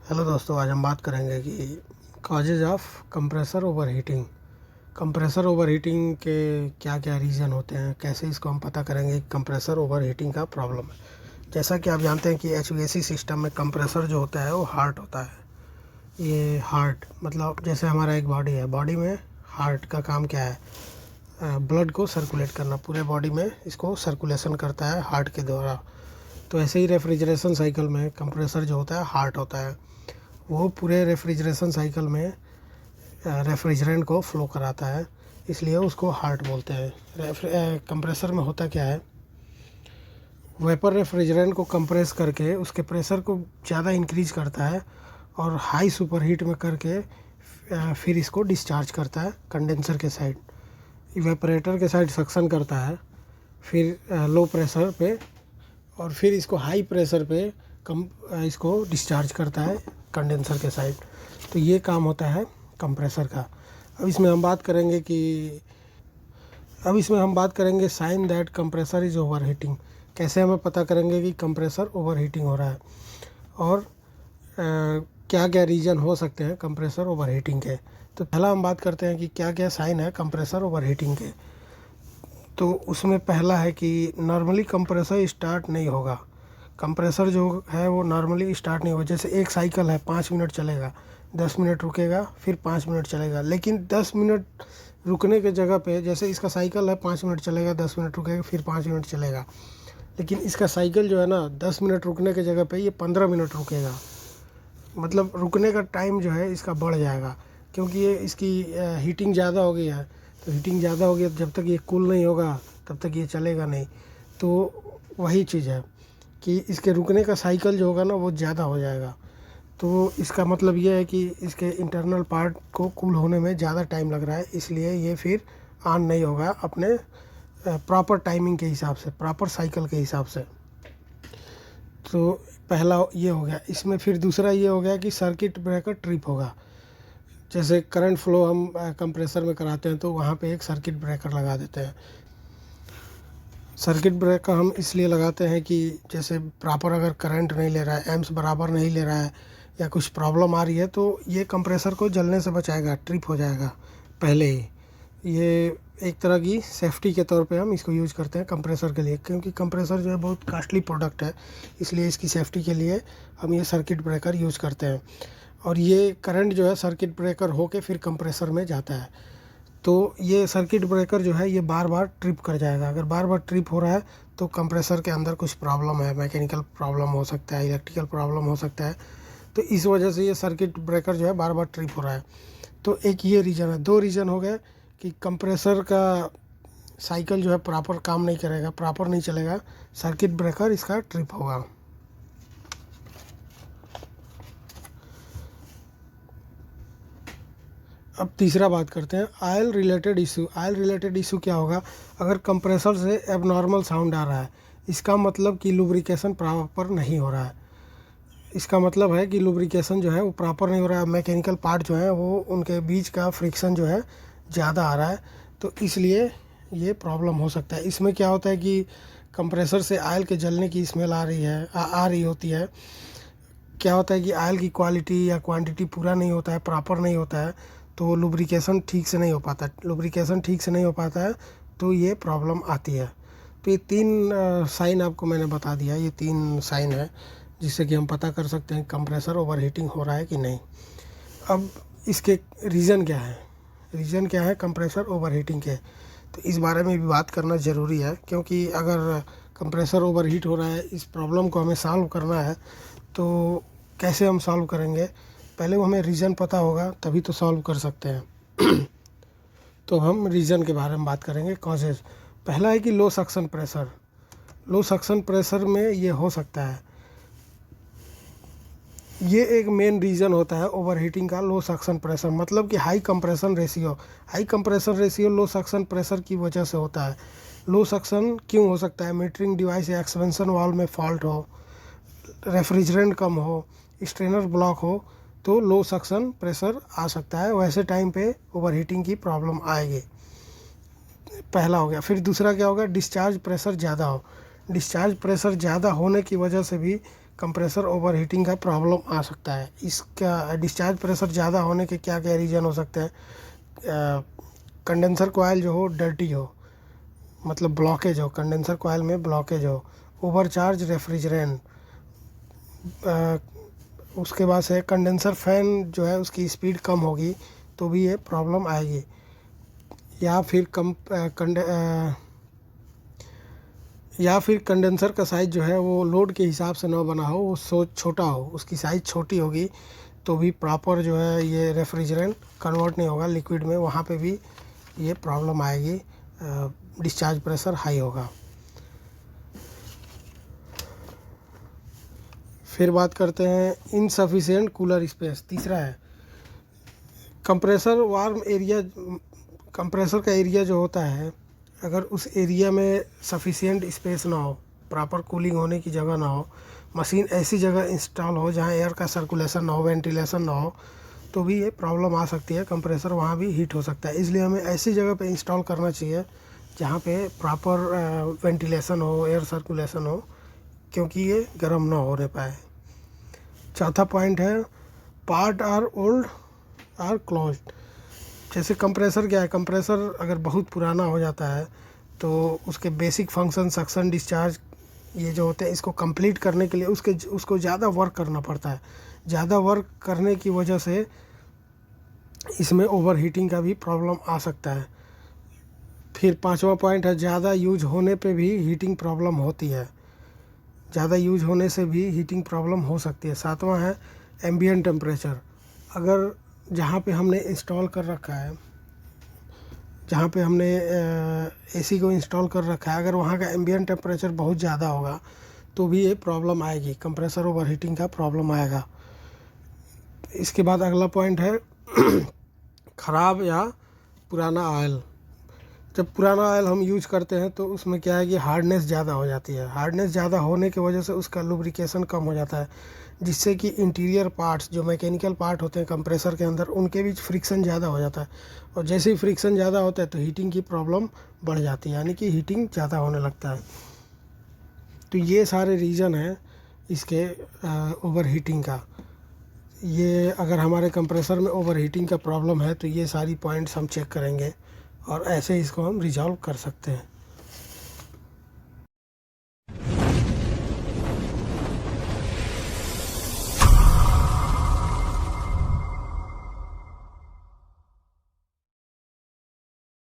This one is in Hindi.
हेलो दोस्तों, आज हम बात करेंगे कि causes of compressor overheating. Compressor overheating के क्या क्या रीज़न होते हैं, कैसे इसको हम पता करेंगे कि कंप्रेसर ओवरहीटिंग का प्रॉब्लम है। जैसा कि आप जानते हैं कि एचवीएसी सिस्टम में कंप्रेसर जो होता है वो हार्ट होता है। ये हार्ट मतलब जैसे हमारा एक बॉडी है, बॉडी में हार्ट का काम क्या है? ब्लड को सर्कुलेट करना, पूरे बॉडी में इसको सर्कुलेशन करता है हार्ट के द्वारा। तो ऐसे ही रेफ्रिजरेशन साइकिल में कंप्रेसर जो होता है हार्ट होता है। वो पूरे रेफ्रिजरेशन साइकिल में रेफ्रिजरेंट को फ्लो कराता है, इसलिए उसको हार्ट बोलते हैं। कंप्रेसर में होता क्या है, वेपर रेफ्रिजरेंट को कंप्रेस करके उसके प्रेशर को ज़्यादा इंक्रीज करता है और हाई सुपर हीट में करके फिर इसको डिस्चार्ज करता है कंडेंसर के साइड। इवेपरेटर के साइड सक्शन करता है, फिर लो प्रेशर पे और फिर इसको हाई प्रेशर पे इसको डिस्चार्ज करता है कंडेंसर के साइड। तो ये काम होता है कंप्रेसर का। अब इसमें हम बात करेंगे sign that compressor is overheating. कैसे हमें पता करेंगे कि कंप्रेसर ओवर हीटिंग हो रहा है और क्या क्या रीज़न हो सकते हैं कंप्रेसर ओवर हीटिंग के। तो पहला हम बात करते हैं कि क्या क्या साइन है कंप्रेसर ओवर हीटिंग के। तो उसमें पहला है कि नॉर्मली कंप्रेसर स्टार्ट नहीं होगा। कंप्रेसर जो है वो नॉर्मली स्टार्ट नहीं होगा। जैसे एक साइकिल है, 5 मिनट चलेगा, 10 मिनट रुकेगा, फिर 5 मिनट चलेगा। लेकिन 10 मिनट रुकने के जगह पे, जैसे इसका साइकिल है 5 मिनट चलेगा, 10 मिनट रुकेगा, फिर 5 मिनट चलेगा। लेकिन इसका साइकिल जो है ना, 10 मिनट रुकने के जगह पे ये 15 मिनट रुकेगा। मतलब रुकने का टाइम जो है इसका बढ़ जाएगा, क्योंकि ये इसकी हीटिंग ज़्यादा हो गई है। तो हीटिंग ज़्यादा हो गई, जब तक ये कूल नहीं होगा तब तक ये चलेगा नहीं। तो वही चीज़ है कि इसके रुकने का साइकिल जो होगा ना वो ज़्यादा हो जाएगा। तो इसका मतलब ये है कि इसके इंटरनल पार्ट को कूल होने में ज़्यादा टाइम लग रहा है, इसलिए ये फिर ऑन नहीं होगा अपने प्रॉपर टाइमिंग के हिसाब से, प्रॉपर साइकिल के हिसाब से। तो पहला ये हो गया। इसमें फिर दूसरा ये हो गया कि सर्किट ब्रेकर ट्रिप होगा। जैसे करंट फ्लो हम कंप्रेसर में कराते हैं तो वहाँ पे एक सर्किट ब्रेकर लगा देते हैं। सर्किट ब्रेकर हम इसलिए लगाते हैं कि जैसे प्रॉपर अगर करंट नहीं ले रहा है, एम्स बराबर नहीं ले रहा है या कुछ प्रॉब्लम आ रही है, तो ये कंप्रेसर को जलने से बचाएगा, ट्रिप हो जाएगा पहले ही। ये एक तरह की सेफ्टी के तौर पे हम इसको यूज़ करते हैं कंप्रेसर के लिए, क्योंकि कंप्रेसर जो है बहुत कास्टली प्रोडक्ट है, इसलिए इसकी सेफ्टी के लिए हम ये सर्किट ब्रेकर यूज़ करते हैं। और ये करंट जो है सर्किट ब्रेकर होके फिर कंप्रेसर में जाता है। तो ये सर्किट ब्रेकर जो है ये बार बार ट्रिप कर जाएगा। अगर बार बार ट्रिप हो रहा है तो कंप्रेसर के अंदर कुछ प्रॉब्लम है, मैकेनिकल प्रॉब्लम हो सकता है, इलेक्ट्रिकल प्रॉब्लम हो सकता है। तो इस वजह से ये सर्किट ब्रेकर जो है बार बार ट्रिप हो रहा है। तो एक ये रीज़न है। दो रीज़न हो गए कि कंप्रेसर का साइकिल जो है प्रॉपर काम नहीं करेगा, प्रॉपर नहीं चलेगा, सर्किट ब्रेकर इसका ट्रिप होगा। अब तीसरा बात करते हैं oil related issue. Oil related issue क्या होगा? अगर कंप्रेसर से एबनॉर्मल साउंड आ रहा है, इसका मतलब कि लुब्रिकेशन प्रॉपर नहीं हो रहा है। इसका मतलब है कि लुब्रिकेशन जो है वो प्रॉपर नहीं हो रहा है, मैकेनिकल पार्ट जो है वो उनके बीच का फ्रिक्शन जो है ज़्यादा आ रहा है। तो इसलिए ये प्रॉब्लम हो सकता है। इसमें क्या होता है कि कंप्रेसर से ऑयल के जलने की स्मेल आ रही है, आ रही होती है। क्या होता है कि ऑयल की क्वालिटी या क्वांटिटी पूरा नहीं होता है, प्रॉपर नहीं होता है, तो लुब्रिकेशन ठीक से नहीं हो पाता। लुब्रिकेशन ठीक से नहीं हो पाता है तो ये प्रॉब्लम आती है। तो ये तीन साइन आपको मैंने बता दिया, ये तीन साइन है जिससे कि हम पता कर सकते हैं कंप्रेसर ओवरहीटिंग हो रहा है कि नहीं। अब इसके रीज़न क्या है? रीज़न क्या है कंप्रेसर ओवरहीटिंग के? तो इस बारे में भी बात करना ज़रूरी है, क्योंकि अगर कंप्रेसर ओवरहीट हो रहा है, इस प्रॉब्लम को हमें सॉल्व करना है। तो कैसे हम सॉल्व करेंगे? पहले वो हमें रीज़न पता होगा तभी तो सॉल्व कर सकते हैं। तो हम रीज़न के बारे में बात करेंगे, कॉजेज़। पहला है कि लो सक्शन प्रेशर। लो सक्शन प्रेशर में ये हो सकता है, ये एक मेन रीज़न होता है ओवरहीटिंग का, लो सक्शन प्रेशर। मतलब कि high compression ratio. High compression ratio low suction pressure की वजह से होता है। लो सक्शन क्यों हो सकता है? मीटरिंग डिवाइस या एक्सपेंशन वाल्व में फॉल्ट हो, रेफ्रिजरेंट कम हो, स्ट्रेनर ब्लॉक हो, तो लो सक्शन प्रेशर आ सकता है। वैसे टाइम पे ओवरहीटिंग की प्रॉब्लम आएगी। पहला हो गया। फिर दूसरा क्या होगा? डिस्चार्ज प्रेशर ज़्यादा हो। डिस्चार्ज प्रेशर ज़्यादा होने की वजह से भी कंप्रेसर ओवरहीटिंग का प्रॉब्लम आ सकता है। इसका डिस्चार्ज प्रेशर ज़्यादा होने के क्या क्या रीज़न हो सकते हैं? कंडेंसर कॉइल जो हो डर्टी हो, मतलब ब्लॉकेज हो, कंडेंसर कॉइल में ब्लॉकेज हो, ओवरचार्ज रेफ्रिजरेंट, उसके बाद से कंडेंसर फैन जो है उसकी स्पीड कम होगी तो भी ये प्रॉब्लम आएगी। या फिर कंडेंसर का साइज़ जो है वो लोड के हिसाब से ना बना हो, वो छोटा हो, उसकी साइज़ छोटी होगी तो भी प्रॉपर जो है ये रेफ्रिजरेंट कन्वर्ट नहीं होगा लिक्विड में, वहाँ पे भी ये प्रॉब्लम आएगी, डिस्चार्ज प्रेशर हाई होगा। फिर बात करते हैं इनसफिशिएंट कूलर स्पेस। तीसरा है कंप्रेसर वार्म एरिया। कंप्रेसर का एरिया जो होता है, अगर उस एरिया में सफिशिएंट स्पेस ना हो, प्रॉपर कूलिंग होने की जगह ना हो, मशीन ऐसी जगह इंस्टॉल हो जहाँ एयर का सर्कुलेशन ना हो, वेंटिलेशन ना हो, तो भी ये प्रॉब्लम आ सकती है, कंप्रेसर वहाँ भी हीट हो सकता है। इसलिए हमें ऐसी जगह पे इंस्टॉल करना चाहिए जहाँ पे प्रॉपर वेंटिलेशन हो, एयर सर्कुलेशन हो, क्योंकि ये गर्म ना होने पाए। चौथा पॉइंट है part are old or closed. जैसे कंप्रेसर क्या है, कंप्रेसर अगर बहुत पुराना हो जाता है तो उसके बेसिक फंक्शन सक्शन डिस्चार्ज ये जो होते हैं, इसको कंप्लीट करने के लिए उसको ज़्यादा वर्क करना पड़ता है। ज़्यादा वर्क करने की वजह से इसमें ओवरहीटिंग का भी प्रॉब्लम आ सकता है। फिर पांचवा पॉइंट है ज़्यादा यूज होने पे भी हीटिंग प्रॉब्लम होती है, ज़्यादा यूज होने से भी हीटिंग प्रॉब्लम हो सकती है। सातवां है एम्बिएंट टेम्परेचर। अगर जहाँ पे हमने इंस्टॉल कर रखा है, जहाँ पे हमने एसी को इंस्टॉल कर रखा है, अगर वहाँ का एम्बिएंट टेम्परेचर बहुत ज़्यादा होगा तो भी ये प्रॉब्लम आएगी, कंप्रेसर ओवरहीटिंग का प्रॉब्लम आएगा। इसके बाद अगला पॉइंट है ख़राब या पुराना ऑयल। जब पुराना ऑयल हम यूज करते हैं तो उसमें क्या है कि हार्डनेस ज़्यादा हो जाती है। हार्डनेस ज़्यादा होने की वजह से उसका लुब्रिकेशन कम हो जाता है, जिससे कि इंटीरियर पार्ट्स जो मैकेनिकल पार्ट होते हैं कंप्रेसर के अंदर, उनके बीच फ्रिक्शन ज़्यादा हो जाता है, और जैसे ही फ्रिक्शन ज़्यादा होता है तो हीटिंग की प्रॉब्लम बढ़ जाती है, यानी कि हीटिंग ज़्यादा होने लगता है। तो ये सारे रीज़न हैं इसके ओवरहीटिंग का। ये अगर हमारे कंप्रेसर में ओवरहीटिंग का प्रॉब्लम है तो ये सारी पॉइंट्स हम चेक करेंगे और ऐसे इसको हम रिजॉल्व कर सकते हैं।